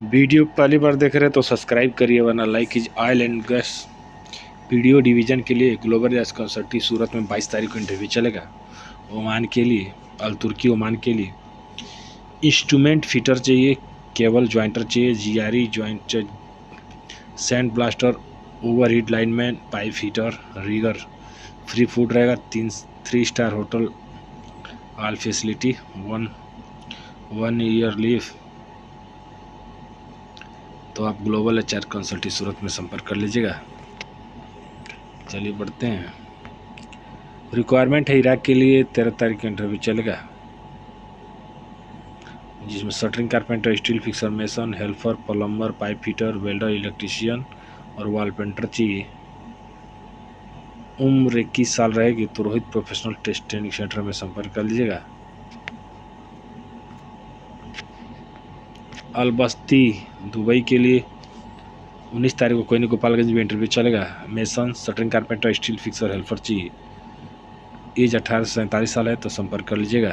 Video पहली बार देख रहे हैं तो सब्सक्राइब करिए, वरना लाइक कीजिए। Oil and gas video division के लिए ग्लोबल गैस कंसल्टी सूरत में 22 तारीख को इंटरव्यू चलेगा। ओमान के लिए, अल तुर्की ओमान के लिए इंस्ट्रूमेंट फिटर चाहिए, केबल ज्वाइंटर चाहिए, GRE jointer, sand blaster, over heat lineman, pipe fitter, rigger. Free food रहेगा, 3 star hotel, all facility, one year leave. तो आप ग्लोबल एचआर कंसल्टी सूरत में संपर्क कर लीजिएगा। चलिए बढ़ते हैं। रिक्वायरमेंट है इराक के लिए 13 तारीख का इंटरव्यू चलेगा, जिसमें shuttering carpenter, steel fixer, mason, helper, plumber, pipe fitter, welder, electrician और वॉल पेंटर चाहिए। उम्र 21 साल रहेगी। तो Rohit professional test training centre में संपर्क कर लीजिएगा। अलबस्ती दुबई के लिए 19 तारीख को कोयनी गोपालगंज में इंटरव्यू चलेगा। Mason, shuttering carpenter, steel fixer, helper चाहिए। एज 18 से 47 साल है, तो संपर्क कर लीजिएगा।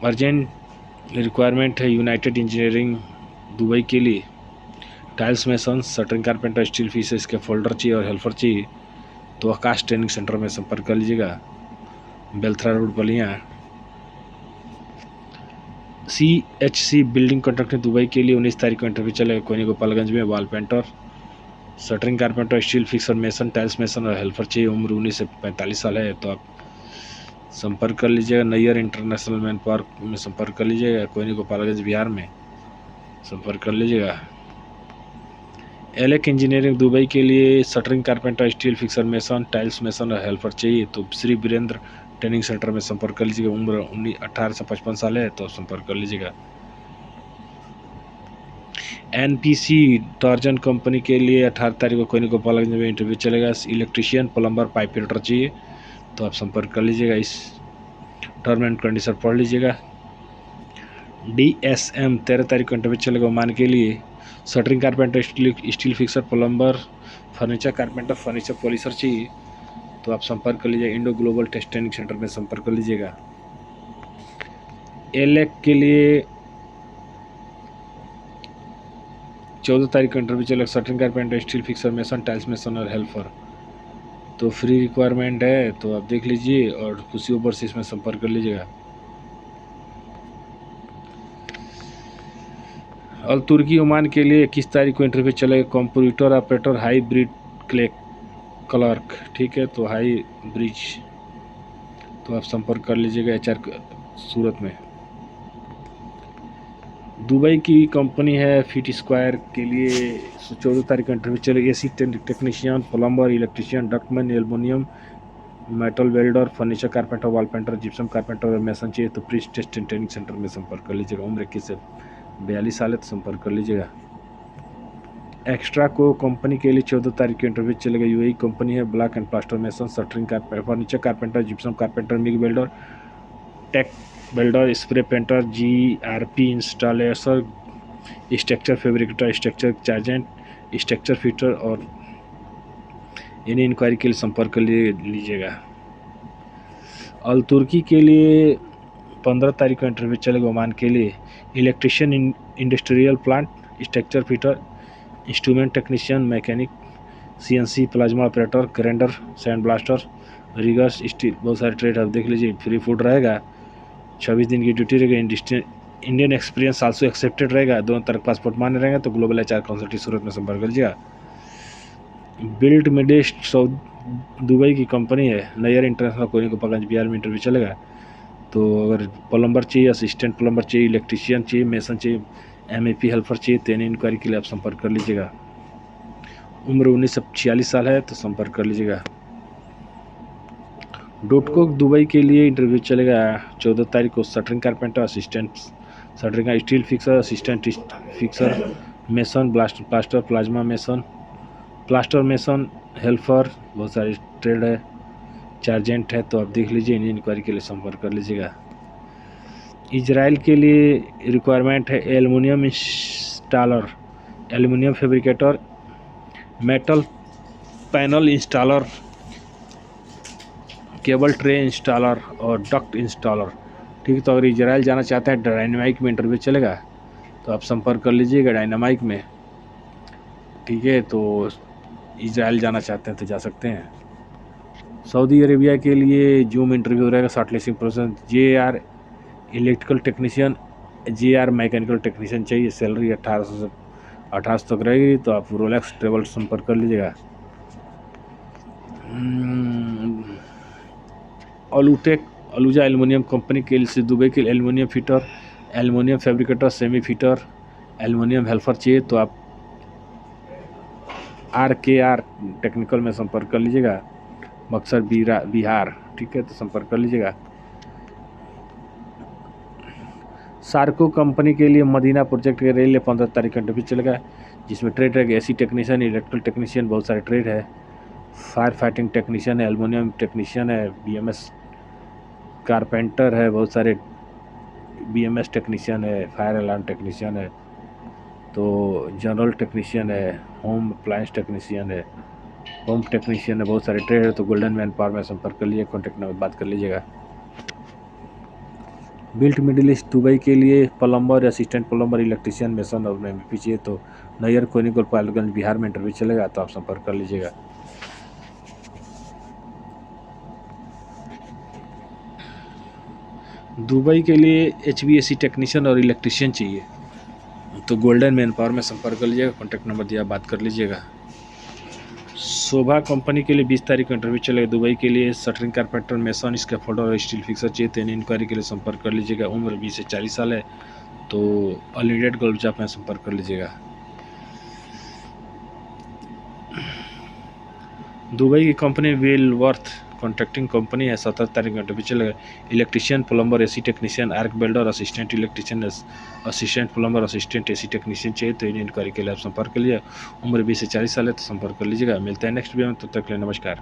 अर्जेंट रिक्वायरमेंट है यूनाइटेड इंजीनियरिंग दुबई के लिए tiles mason, shuttering carpenter, steel fixer, इसके फोल्डर चाहिए और हेल्पर चाहिए। तो आकाश ट्रेनिंग सेंटर में संपर्क कर लीजिएगा, Belthara road, Ballia. CHC building contractor Dubai के लिए 19 तारीख को इंटरव्यू चलेगा कोयनी गोपालगंज में। Wall painter, shuttering carpenter, steel fixer, mason, tiles mason और हेल्पर चाहिए। उम्र 19 से 45 साल है, तो आप संपर्क कर लीजिएगा। नैयर इंटरनेशनल मैन पार्क में संपर्क कर लीजिएगा, कोयनी गोपालगंज बिहार में संपर्क कर लीजिएगा। एलेक इंजीनियरिंग दुबई के लिए shuttering carpenter, steel fixer, mason, tiles mason और हेल्पर चाहिए। तो श्री वीरेंद्र ट्रेनिंग सेंटर में संपर्क कर लीजिएगा। उम्र 18 से 55 साल है, तो संपर्क कर लीजिएगा। NPC टार्जन कंपनी के लिए 18 तारीख को कोयनी गोपालगंज में इंटरव्यू चलेगा। इलेक्ट्रीशियन, प्लम्बर, पाइप फिटर चाहिए। तो आप संपर्क कर लीजिएगा। इस टर्म एंड कंडीशन पढ़ लीजिएगा। DSM 13 तारीख को इंटरव्यू चलेगा ओमान के लिए। Shuttering carpenter, steel fixer, plumber, furniture carpenter, furniture polisher चाहिए। तो आप संपर्क कर लीजिएगा। Indo global test training centre में संपर्क कर लीजिएगा। एलेक के लिए 14 तारीख का इंटरव्यू चलेगा। Shuttering carpenter, steel fixer, mason, tiles mason और हेल्पर। तो फ्री रिक्वायरमेंट है, तो आप देख लीजिए और खुशी ओवरसीज में संपर्क कर लीजिएगा। अल तुर्की ओमान के लिए 21 तारीख को इंटरव्यू चलेगा। कंप्यूटर ऑपरेटर, हाईब्रिड क्लर्क, ठीक है, तो हाई ब्रिज। तो आप संपर्क कर लीजिएगा HR सूरत में। दुबई की कंपनी है फिट स्क्वायर के लिए 14 तारीख का इंटरव्यू चलेगा। AC technician, plumber, electrician, ductman, aluminium, metal welder, furniture carpenter, wall painter, gypsum carpenter और मेसन चाहिए। तो प्रीस्ट टेस्ट ट्रेनिंग सेंटर में संपर्क कर लीजिएगा। उम्र 21 से 42 साल है, तो संपर्क कर लीजिएगा। एक्स्ट्रा को कंपनी के लिए 14 तारीख के इंटरव्यू चलेगा। UAE कंपनी है। Block and plaster mason, shuttering carpenter, furniture carpenter, gypsum carpenter, MIG welder, TIG welder, spray painter, GRP installation, structure fabricator, structure चार्जेंट, स्ट्रक्चर फिटर और इन्हीं इंक्वायरी के लिए संपर्क कर लीजिएगा। अल तुर्की के लिए 15 तारीख को इंटरव्यू चलेगा ओमान के लिए। Electrician, industrial plant, structure fitter, instrument technician, mechanic, CNC, plasma operator, grinder, sand blaster, riggers, steel, बहुत सारे ट्रेड आप देख लीजिए। फ्री फूड रहेगा, 26 दिन की ड्यूटी रहेगा। इंडियन एक्सपीरियंस आल्सो एक्सेप्टेड रहेगा। दोनों तरफ पासपोर्ट मान्य रहेगा। तो ग्लोबल HR कंसल्टी सूरत में संपर्क कीजिएगा। बिल्ड मिडेस्ट दुबई की कंपनी है। नैयर इंटरनेशनल कोयनी गोपालगंज बिहार में इंटरव्यू चलेगा। तो अगर प्लम्बर चाहिए, असिस्टेंट प्लम्बर चाहिए, इलेक्ट्रीशियन चाहिए, मेसन चाहिए, MEP हेल्पर चाहिए, तो इन्हीं इंक्वायरी के लिए आप संपर्क कर लीजिएगा। उम्र 19 से 46 साल है, तो संपर्क कर लीजिएगा। डोटको दुबई के लिए इंटरव्यू चलेगा 14 तारीख को। Shuttering carpenter, assistant shuttering, steel fixer, assistant fixer, mason, plaster, plasma mason, plaster mason, helper, बहुत सारे ट्रेड है। चार्जेंट है, तो आप देख लीजिए। इन्हीं इंक्वायरी के लिए संपर्क कर लीजिएगा। इजराइल के लिए रिक्वायरमेंट है aluminium installer, aluminium fabricator, metal panel installer, cable tray installer और डक्ट इंस्टॉलर, ठीक है। तो अगर इजराइल जाना चाहते हैं डायनामाइक में इंटरव्यू चलेगा तो आप संपर्क कर लीजिएगा डायनामाइक में, ठीक है। तो इजराइल जाना चाहते हैं तो जा सकते हैं। सऊदी अरेबिया के लिए जूम इंटरव्यू रहेगा, shortlisting process JR electrical technician, JR mechanical technician चाहिए, सैलरी 1800 तक रहेगी। तो आप रोलेक्स ट्रेवल संपर्क कर लीजिएगा। अलूटेक अलूजा एल्युमिनियम कंपनी के लिए दुबई के aluminium fitter, aluminium fabricator, semi fitter, aluminium helper चाहिए तो आप RKR टेक्निकल में संपर्क कर लीजिएगा, बक्सर बिहार, ठीक है। तो संपर्क कर लीजिएगा। सार्को कंपनी के लिए मदीना प्रोजेक्ट के रेल 15 तारीख का इंटरव्यू चलेगा, जिसमें ट्रेड है AC टेक्नीशियन, इलेक्ट्रिकल टेक्नीशियन, बहुत सारे ट्रेड है, फायर फाइटिंग टेक्नीशियन है, एल्युमिनियम टेक्नीशियन है, BMS कारपेंटर है, बहुत सारे BMS टेक्नीशियन है, फायर अलार्म टेक्नीशियन है, तो जनरल टेक्नीशियन है, होम अप्लायंस टेक्नीशियन है, पंप टेक्नीशियन है, बहुत सारे ट्रेड है। तो गोल्डन मैन पावर में संपर्क कर लीजिए, कॉन्टैक्ट नंबर बात कर लीजिएगा। बिल्ट मिडिल ईस्ट दुबई के लिए plumber, assistant plumber, electrician, mason और MVP चाहिए तो नैयर कोनी गोपालगंज बिहार में इंटरव्यू चलेगा, तो आप संपर्क कर लीजिएगा। दुबई के लिए HVAC टेक्नीशियन और इलेक्ट्रीशियन चाहिए तो गोल्डन मैन पावर में संपर्क कर लीजिएगा, कॉन्टैक्ट नंबर दिया, बात कर लीजिएगा। शोभा कंपनी के लिए 20 तारीख को इंटरव्यू चलेगा। दुबई के लिए शटरिंग कारपेंटर, मेसन, स्कैफोल्डर और स्टील फिक्सर चाहिए तो इंक्वायरी के लिए संपर्क कर लीजिएगा। उम्र 20 से 40 साल है तो अनलिमिटेड गोल्ड जॉब में संपर्क कर लीजिएगा। दुबई की कंपनी वेलवर्थ कॉन्ट्रैक्टिंग कंपनी है, 17 तारीख को इंटरव्यू चलेगा। Electrician, plumber, AC technician, arc welder, assistant electrician, assistant plumber, assistant AC technician चाहिए तो इंक्वायरी के लिए आप संपर्क कर लीजिए। उम्र 20 से 40 साल है तो संपर्क कर लीजिएगा। मिलते हैं नेक्स्ट वीडियो में, तब तक के लिए नमस्कार।